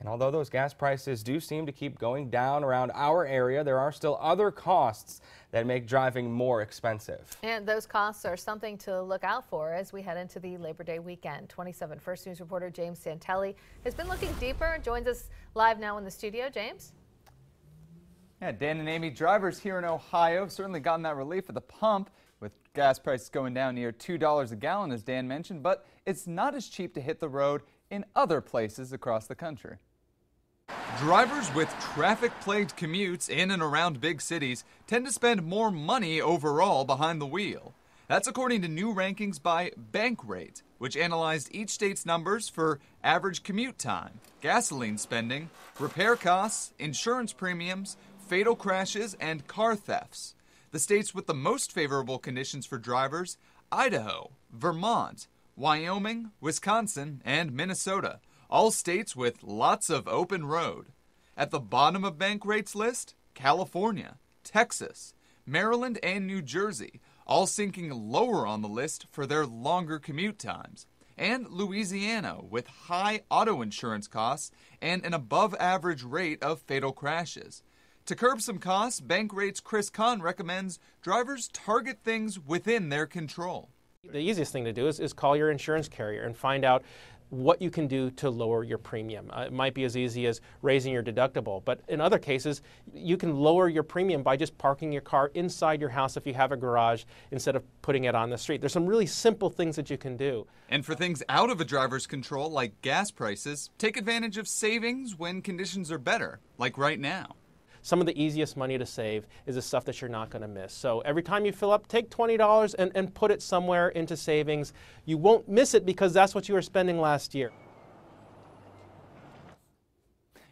And although those gas prices do seem to keep going down around our area, there are still other costs that make driving more expensive. And those costs are something to look out for as we head into the Labor Day weekend. 27 First News reporter James Santelli has been looking deeper and joins us live now in the studio. James? Yeah, Dan and Amy, drivers here in Ohio have certainly gotten that relief at the pump with gas prices going down near $2 a gallon, as Dan mentioned, but it's not as cheap to hit the road in other places across the country. Drivers with traffic-plagued commutes in and around big cities tend to spend more money overall behind the wheel. That's according to new rankings by Bankrate, which analyzed each state's numbers for average commute time, gasoline spending, repair costs, insurance premiums, fatal crashes, and car thefts. The states with the most favorable conditions for drivers: Idaho, Vermont, Wyoming, Wisconsin, and Minnesota. All states with lots of open road. At the bottom of Bankrate's list, California, Texas, Maryland, and New Jersey, all sinking lower on the list for their longer commute times. And Louisiana, with high auto insurance costs and an above-average rate of fatal crashes. To curb some costs, Bankrate's Chris Kahn recommends drivers target things within their control. The easiest thing to do is call your insurance carrier and find out what you can do to lower your premium. It might be as easy as raising your deductible, but in other cases, you can lower your premium by just parking your car inside your house if you have a garage instead of putting it on the street. There's some really simple things that you can do. And for things out of a driver's control, like gas prices, take advantage of savings when conditions are better, like right now. Some of the easiest money to save is the stuff that you're not going to miss. So every time you fill up, take $20 and put it somewhere into savings. You won't miss it because that's what you were spending last year.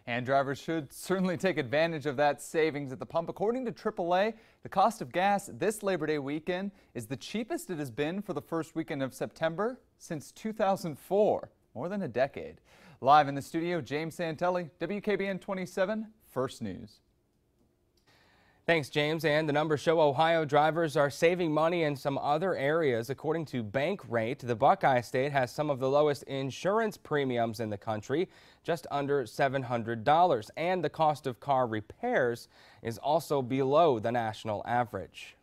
And drivers should certainly take advantage of that savings at the pump. According to AAA, the cost of gas this Labor Day weekend is the cheapest it has been for the first weekend of September since 2004, more than a decade. Live in the studio, James Santelli, WKBN 27 First News. Thanks, James. And the numbers show Ohio drivers are saving money in some other areas. According to Bankrate, the Buckeye State has some of the lowest insurance premiums in the country, just under $700. And the cost of car repairs is also below the national average.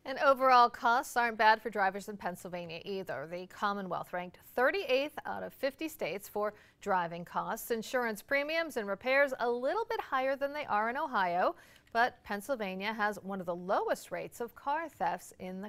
And overall costs aren't bad for drivers in Pennsylvania either. The Commonwealth ranked 38th out of 50 states for driving costs. Insurance premiums and repairs a little bit higher than they are in Ohio, but Pennsylvania has one of the lowest rates of car thefts in the